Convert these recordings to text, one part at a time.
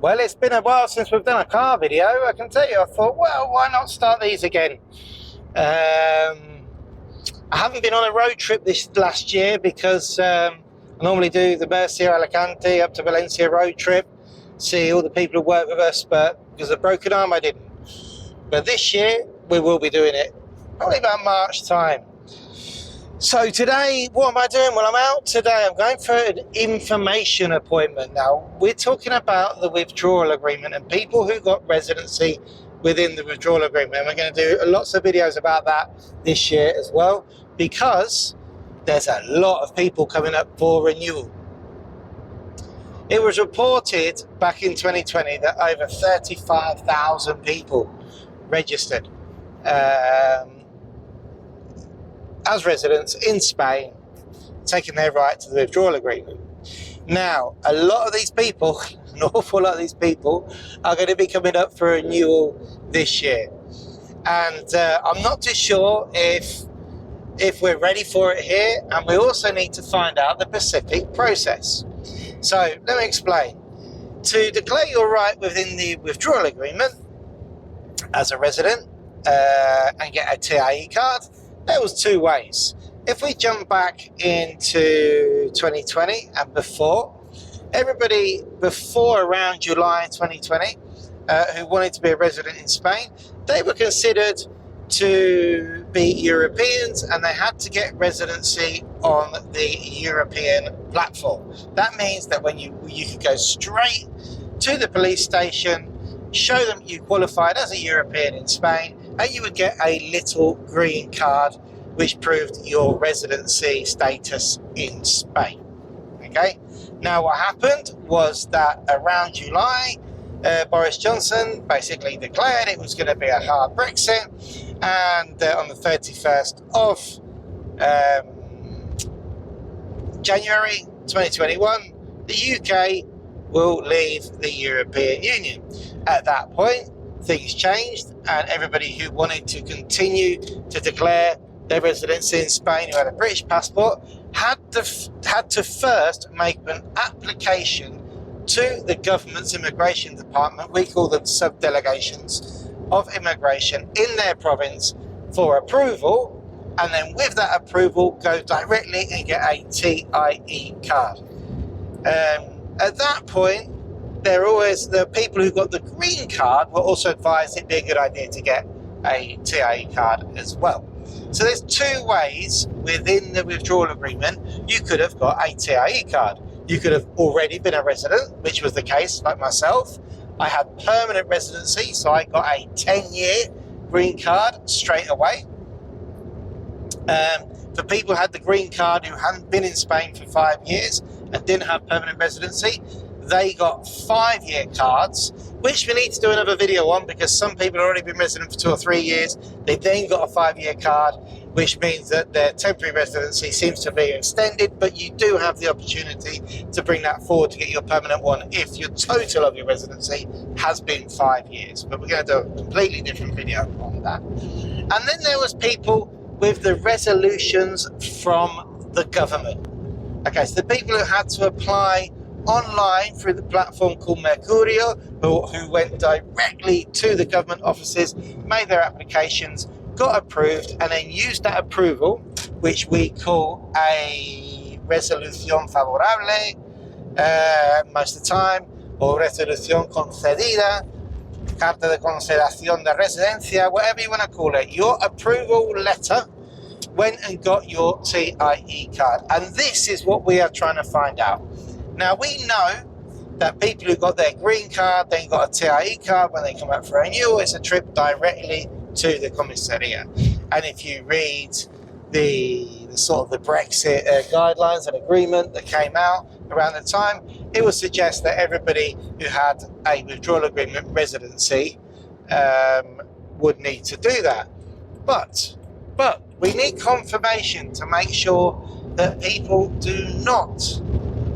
Well, it's been a while since we've done a car video. I can tell you, I thought, well, why not start these again? I haven't been on a road trip this last year because I normally do the Murcia, Alicante, up to Valencia road trip, see all the people who work with us, but because of broken arm, I didn't. But this year, we will be doing it, probably about March time. So today, what am I doing? Well, I'm out today. I'm going for an information appointment. Now, we're talking about the withdrawal agreement and people who got residency within the withdrawal agreement. We're going to do lots of videos about that this year as well, because there's a lot of people coming up for renewal. It was reported back in 2020 that over 35,000 people registered as residents in Spain, taking their right to the withdrawal agreement. Now, a lot of these people, an awful lot of these people, are going to be coming up for renewal this year. And I'm not too sure if we're ready for it here, and we also need to find out the specific process. So, let me explain. To declare your right within the withdrawal agreement as a resident and get a TIE card, there was two ways. If we jump back into 2020 and before, everybody before around July 2020 who wanted to be a resident in Spain, they were considered to be Europeans and they had to get residency on the European platform. That means that when you could go straight to the police station, show them you qualified as a European in Spain, and you would get a little green card which proved your residency status in Spain. Okay. Now what happened was that around July, Boris Johnson basically declared it was going to be a hard Brexit, and on the 31st of January 2021, the UK will leave the European Union. At that point, things changed, and everybody who wanted to continue to declare their residency in Spain, who had a British passport, had to first make an application to the government's immigration department. We call them sub-delegations of immigration in their province for approval, and then with that approval, go directly and get a TIE card. At that point, the people who got the green card were also advised it'd be a good idea to get a TIE card as well. So there's two ways within the withdrawal agreement you could have got a TIE card. You could have already been a resident, which was the case, like myself. I had permanent residency, so I got a 10-year green card straight away. For people who had the green card who hadn't been in Spain for 5 years and didn't have permanent residency, they got 5-year cards, which we need to do another video on, because some people have already been resident for 2 or 3 years. They then got a 5-year card, which means that their temporary residency seems to be extended, but you do have the opportunity to bring that forward to get your permanent one if your total of your residency has been 5 years. But we're going to do a completely different video on that. And then there was people with the resolutions from the government. Okay, so the people who had to apply online through the platform called Mercurio, who went directly to the government offices, made their applications, got approved, and then used that approval, which we call a resolución favorable most of the time, or resolución concedida, carta de concesión de residencia, whatever you want to call it. Your approval letter went and got your TIE card, and this is what we are trying to find out. Now, we know that people who got their green card then got a TIE card when they come out for renewal. It's a trip directly to the comisaria. And if you read the sort of the Brexit guidelines and agreement that came out around the time, it would suggest that everybody who had a withdrawal agreement residency would need to do that. But we need confirmation to make sure that people do not,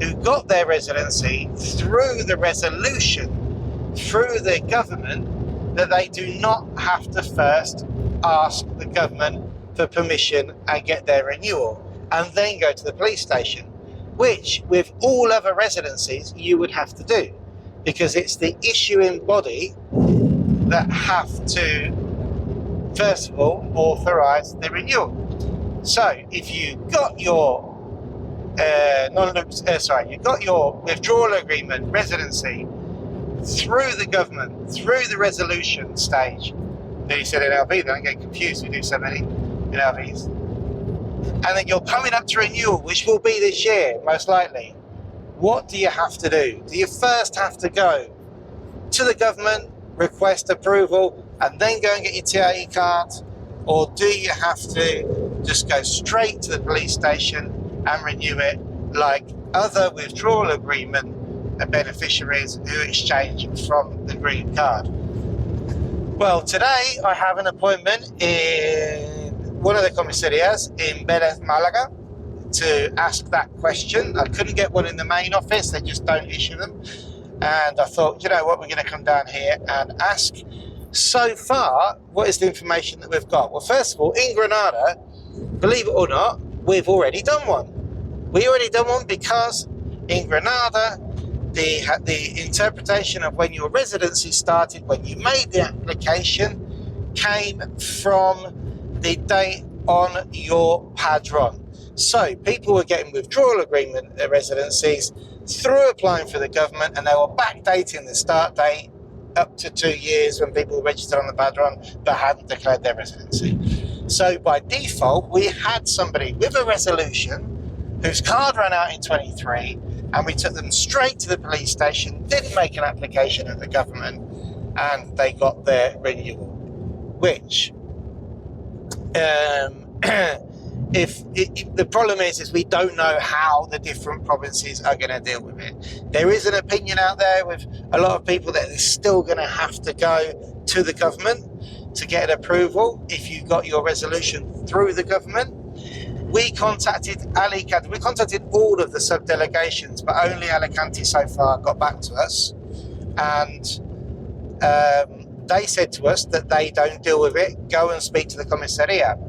who got their residency through the resolution, through the government, that they do not have to first ask the government for permission and get their renewal and then go to the police station, which with all other residencies you would have to do. because it's the issuing body that have to, first of all, authorise the renewal. So if you got your you got your withdrawal agreement residency through the government, through the resolution stage. Then he said NLV, don't get confused, we do so many NLVs. And then you're coming up to renewal, which will be this year, most likely. What do you have to do? Do you first have to go to the government, request approval, and then go and get your TIE card? Or do you have to just go straight to the police station and renew it like other withdrawal agreement beneficiaries who exchange from the green card? Well, today I have an appointment in one of the commissarias in Velez-Malaga to ask that question. I couldn't get one in the main office, they just don't issue them. And I thought, you know what, we're going to come down here and ask. So far, what is the information that we've got? Well, first of all, in Granada, believe it or not, we've already done one. We already done one because in Granada, the interpretation of when your residency started, when you made the application, came from the date on your padron. So people were getting withdrawal agreement residencies through applying for the government, and they were backdating the start date up to 2 years when people were registered on the padron but hadn't declared their residency. So by default, we had somebody with a resolution whose card ran out in 23, and we took them straight to the police station, didn't make an application at the government, and they got their renewal. Which, the problem is we don't know how the different provinces are going to deal with it. There is an opinion out there with a lot of people that they're still going to have to go to the government to get an approval if you got your resolution through the government. We contacted Alicante. We contacted all of the sub-delegations, but only Alicante so far got back to us. And they said to us that they don't deal with it. Go and speak to the commissariat.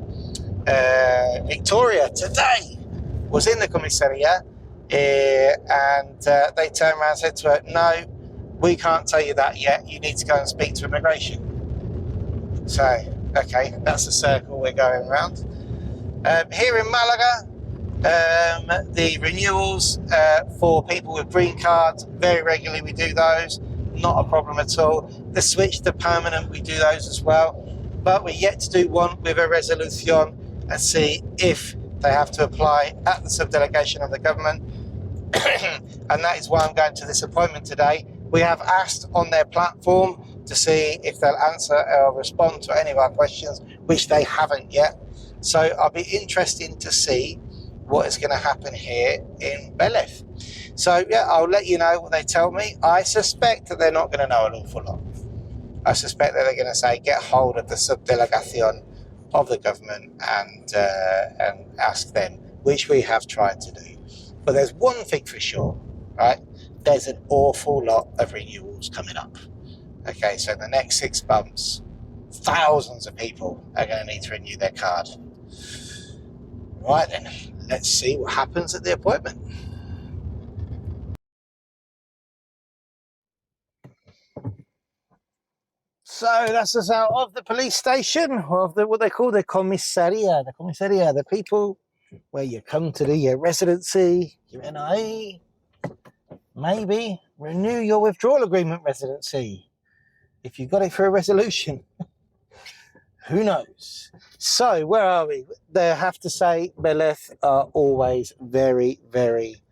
Victoria today was in the commissariat, and they turned around and said to her, no, we can't tell you that yet. You need to go and speak to immigration. So, okay, that's a circle we're going around. Here in Malaga, the renewals for people with green cards, very regularly we do those, not a problem at all. The switch to permanent, we do those as well, but we're yet to do one with a resolución and see if they have to apply at the subdelegation of the government. And that is why I'm going to this appointment today. We have asked on their platform to see if they'll answer or respond to any of our questions, which they haven't yet. So I'll be interested to see what is going to happen here in Velez. So yeah, I'll let you know what they tell me. I suspect that they're not going to know an awful lot. I suspect that they're going to say, get hold of the subdelegación of the government and ask them, which we have tried to do. But there's one thing for sure, right? There's an awful lot of renewals coming up. Okay, so in the next 6 months, thousands of people are going to need to renew their card. Right then, let's see what happens at the appointment. So that's us out of the police station, or of what they call the comisaria. The comisaria, the people where you come to do your residency, your NIE, maybe renew your withdrawal agreement residency. If you got it for a resolution, who knows? So where are we? They have to say Velez are always very, very,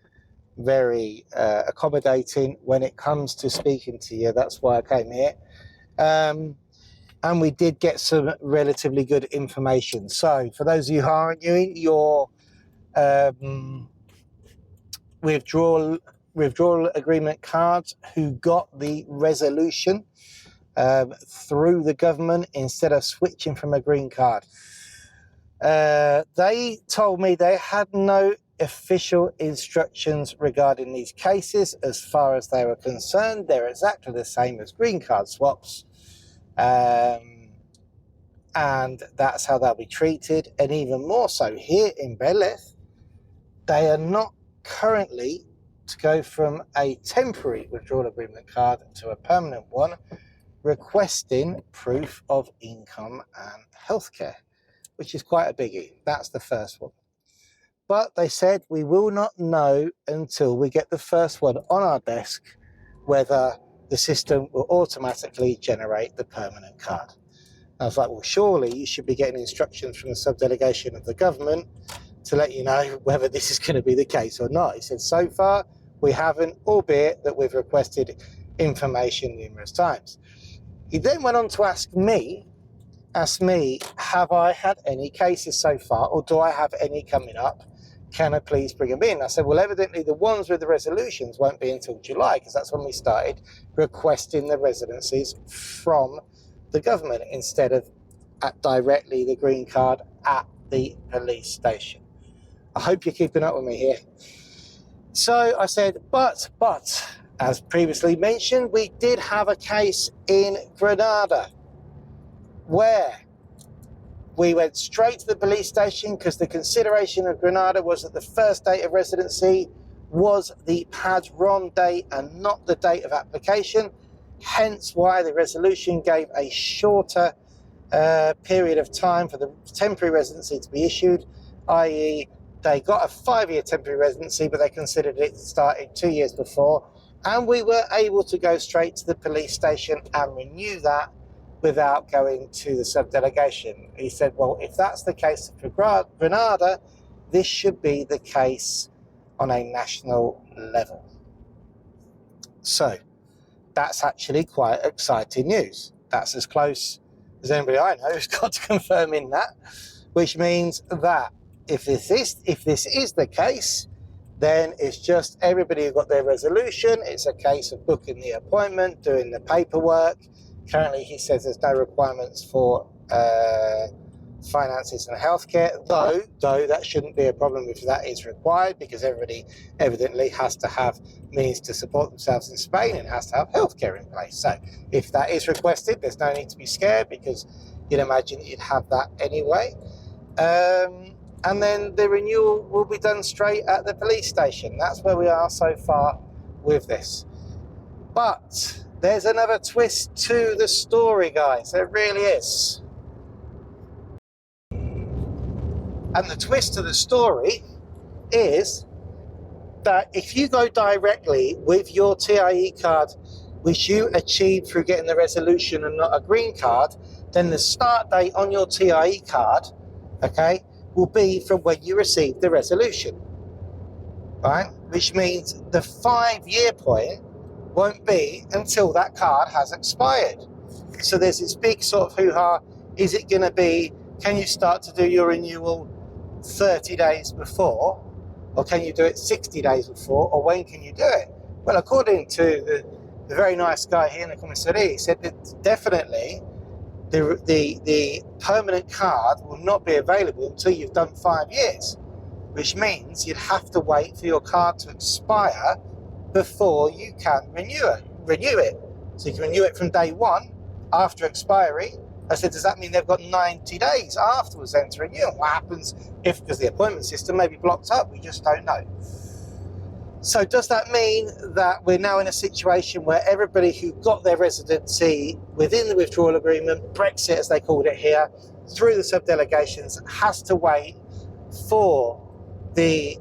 very accommodating when it comes to speaking to you. That's why I came here. And we did get some relatively good information. So for those of you who aren't using your withdrawal agreement cards who got the resolution through the government instead of switching from a green card, they told me they had no official instructions regarding these cases. As far as they were concerned, they're exactly the same as green card swaps, and that's how they'll be treated. And even more so here in Velez, they are not currently to go from a temporary withdrawal agreement card to a permanent one, requesting proof of income and healthcare, which is quite a biggie. That's the first one. But they said we will not know until we get the first one on our desk whether the system will automatically generate the permanent card. I was like, well, surely you should be getting instructions from the subdelegation of the government to let you know whether this is going to be the case or not. He said, so far we haven't, albeit that we've requested information numerous times. He then went on to ask me, have I had any cases so far, or do I have any coming up? Can I please bring them in? I said, well, evidently the ones with the resolutions won't be until July, because that's when we started requesting the residencies from the government instead of directly the green card at the police station. I hope you're keeping up with me here. So I said, but, as previously mentioned, we did have a case in Granada where we went straight to the police station because the consideration of Granada was that the first date of residency was the Mazarron date and not the date of application, hence why the resolution gave a shorter period of time for the temporary residency to be issued, i.e. they got a 5-year temporary residency, but they considered it starting 2 years before, and we were able to go straight to the police station and renew that without going to the subdelegation. He said, well, if that's the case for Granada, this should be the case on a national level. So that's actually quite exciting news. That's as close as anybody I know has got to confirming that, which means that if this is the case, then it's just everybody who got their resolution. It's a case of booking the appointment, doing the paperwork. Currently, he says there's no requirements for finances and healthcare, though that shouldn't be a problem if that is required, because everybody evidently has to have means to support themselves in Spain and has to have healthcare in place. So if that is requested, there's no need to be scared, because you'd imagine you'd have that anyway. And then the renewal will be done straight at the police station. That's where we are so far with this. But there's another twist to the story, guys. There really is. And the twist to the story is that if you go directly with your TIE card, which you achieved through getting the resolution and not a green card, then the start date on your TIE card, okay, will be from when you received the resolution, right? Which means the 5-year point won't be until that card has expired. So there's this big sort of hoo-ha. Is it going to be, can you start to do your renewal 30 days before, or can you do it 60 days before, or when can you do it? Well, according to the very nice guy here in the commissary, he said that definitely the permanent card will not be available until you've done 5 years, which means you'd have to wait for your card to expire before you can renew it. So you can renew it from day one after expiry. I said, does that mean they've got 90 days afterwards then to renew? What happens if, because the appointment system may be blocked up? We just don't know. So does that mean that we're now in a situation where everybody who got their residency within the withdrawal agreement, Brexit as they called it here, through the subdelegations, has to wait for the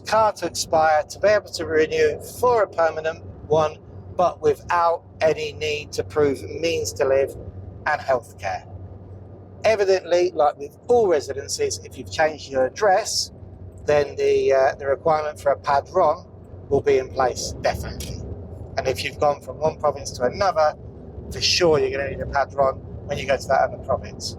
card to expire to be able to renew for a permanent one, but without any need to prove means to live and healthcare? Evidently, like with all residencies, if you've changed your address, then the requirement for a Mazarron will be in place, definitely. And if you've gone from one province to another, for sure you're going to need a Mazarron when you go to that other province.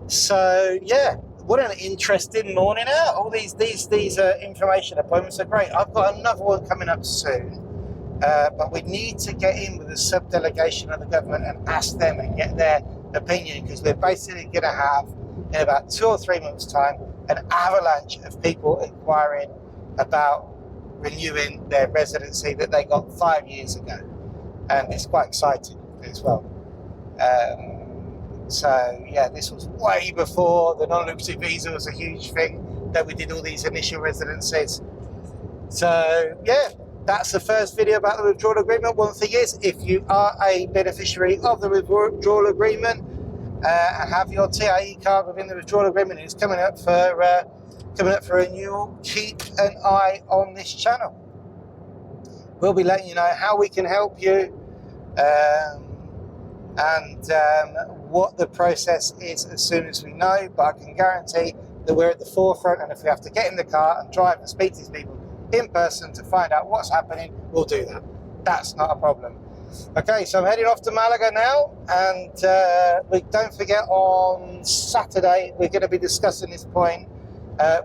So yeah, what an interesting morning out. All these information appointments are great. I've got another one coming up soon, but we need to get in with the subdelegation of the government and ask them and get their opinion, because we're basically going to have, in about 2 or 3 months' time, an avalanche of people inquiring about renewing their residency that they got 5 years ago, and it's quite exciting as well. So yeah, this was way before the non-lucrative visa was a huge thing, that we did all these initial residencies. So yeah, that's the first video about the withdrawal agreement. One thing is, if you are a beneficiary of the withdrawal agreement and have your TIE card within the withdrawal agreement and it's coming up for renewal, keep an eye on this channel. We'll be letting you know how we can help you and what the process is as soon as we know, but I can guarantee that we're at the forefront, and if we have to get in the car and drive and speak to these people in person to find out what's happening, we'll do that. That's not a problem. Okay, so I'm heading off to Malaga now, and we don't forget on Saturday we're going to be discussing this point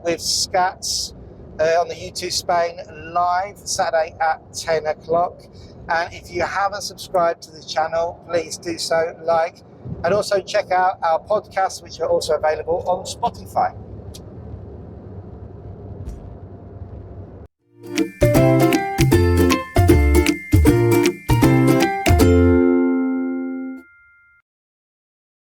with Scats on the YouTooSpain live Saturday at 10 o'clock. And if you haven't subscribed to the channel, please do so, and also check out our podcasts, which are also available on Spotify.